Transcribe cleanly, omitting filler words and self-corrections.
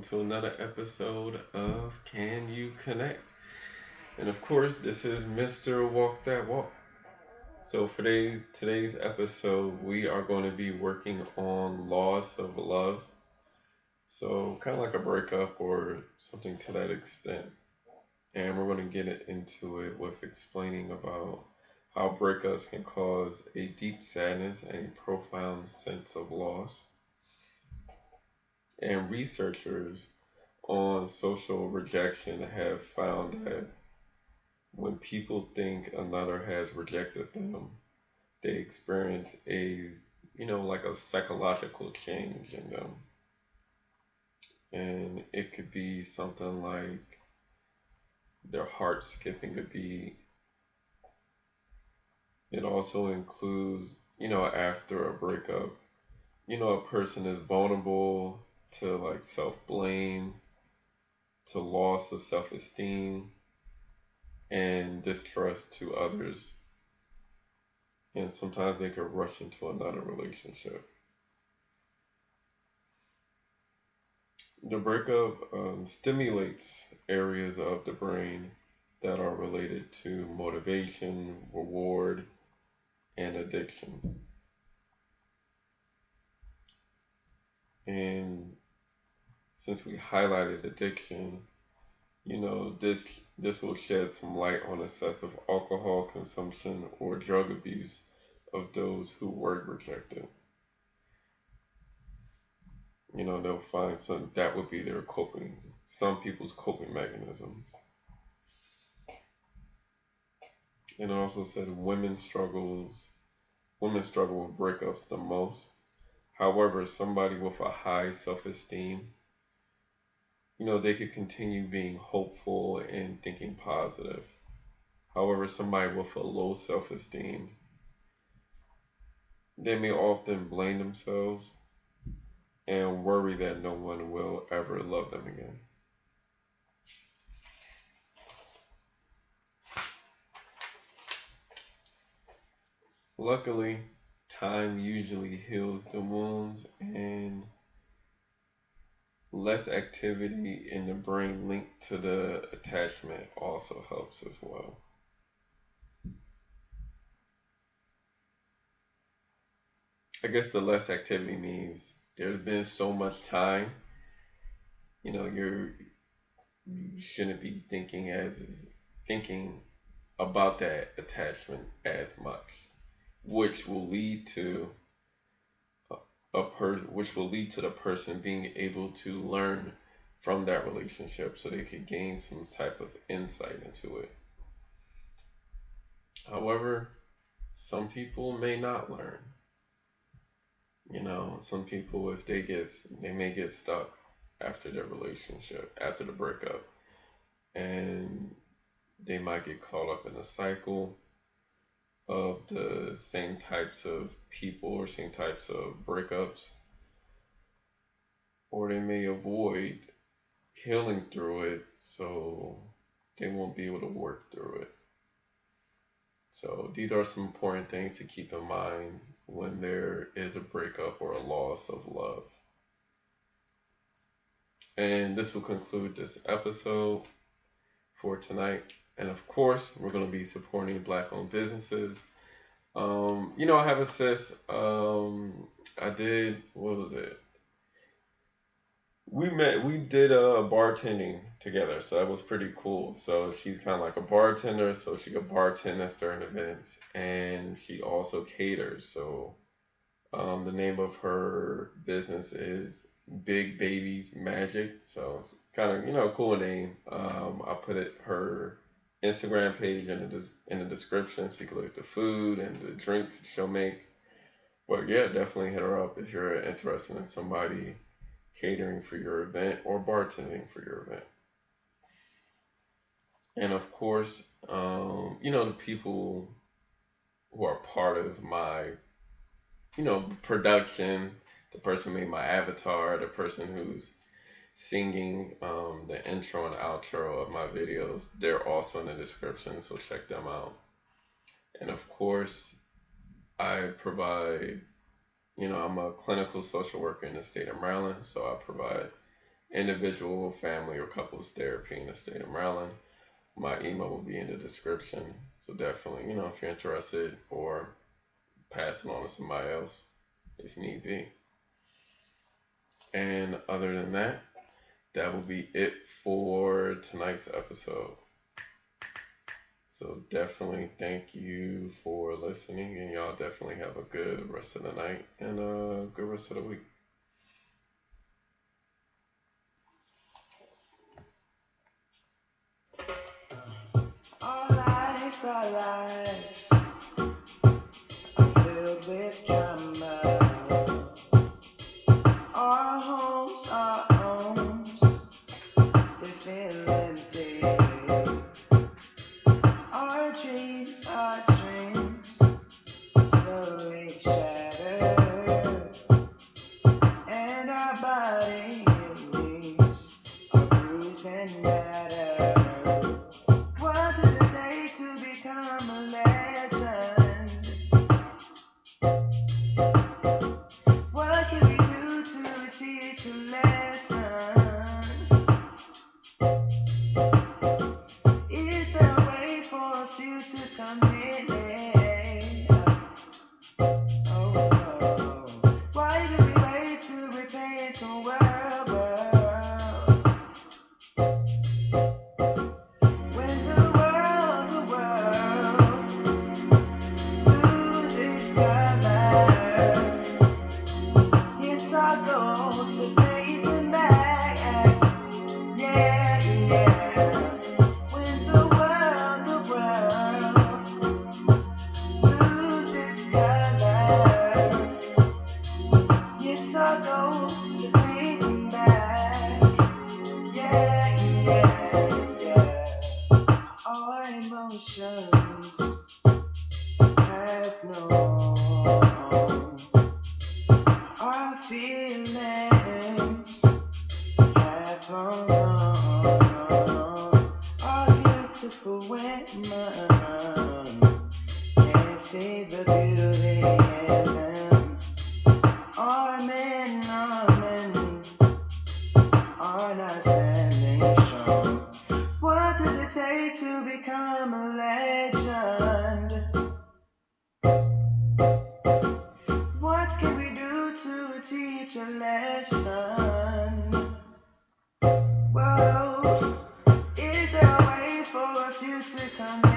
to another episode of Can You Connect? And of course, this is Mr. Walk That Walk. So for today's episode, we are going to be working on loss of love. So kind of like a breakup or something to that extent. And we're going to get into it with explaining about how breakups can cause a deep sadness and a profound sense of loss. And researchers on social rejection have found that when people think another has rejected them, they experience like a psychological change in them. And it could be something like their heart skipping a beat. It also includes, after a breakup, a person is vulnerable to like self blame, to loss of self esteem, and distrust to others. And sometimes they could rush into another relationship. The breakup stimulates areas of the brain that are related to motivation, reward, and addiction. And since we highlighted addiction, this will shed some light on excessive alcohol consumption or drug abuse of those who were rejected. They'll find some that would be their coping, some people's coping mechanisms. And it also said women struggle with breakups the most. However, somebody with a high self-esteem, they could continue being hopeful and thinking positive. However, somebody with a low self-esteem, they may often blame themselves and worry that no one will ever love them again. Luckily, time usually heals the wounds, and less activity in the brain linked to the attachment also helps as well. I guess the less activity means there's been so much time, you shouldn't be thinking about that attachment as much, which will lead to which will lead to the person being able to learn from that relationship so they could gain some type of insight into it. However, some people may not learn. Some people, if they may get stuck after their relationship, after the breakup, and they might get caught up in a cycle of the same types of people or same types of breakups, or they may avoid healing through it so they won't be able to work through it. So these are some important things to keep in mind when there is a breakup or a loss of love. And this will conclude this episode for tonight. And of course, we're going to be supporting Black owned businesses. I have a sis. I did, what was it? We did bartending together, so that was pretty cool. So she's kind of like a bartender, so she could bartend at certain events, and she also caters. So the name of her business is Big Babies Magic. So it's kind of a cool name. I put her Instagram page in the description so you can look at the food and the drinks she'll make. But yeah, definitely hit her up if you're interested in somebody catering for your event or bartending for your event. And of course, the people who are part of my, production, the person who made my avatar, the person who's singing the intro and outro of my videos, they're also in the description, so check them out. And of course, I provide, I'm a clinical social worker in the state of Maryland, so I provide individual, family, or couples therapy in the state of Maryland. My email will be in the description. So definitely, if you're interested, or pass it on to somebody else if need be. And other than that, that will be it for tonight's episode. So definitely thank you for listening, and y'all definitely have a good rest of the night and a good rest of the week. Our lives are filled with drama. Our homes are homes, they feel empty. Our dreams are dreams, slowly shattered. And our bodies are bruised and battered. What does it take to become a legend? What can we do to teach a lesson? Is there a way for a future commitment? Oh, no. Why do we wait to repaint the world? When the world loses color, it's our goal to paint it back. Yeah, yeah. When the world loses color, it's our goal to paint it back. Yeah, yeah, yeah. Our emotions have no home. Our feelings have no home. Our beautiful women can't see the beauty in them. Our men are not standing strong. What does it take to become a legend? What can we do to teach a lesson? Whoa, is there a way for a future coming?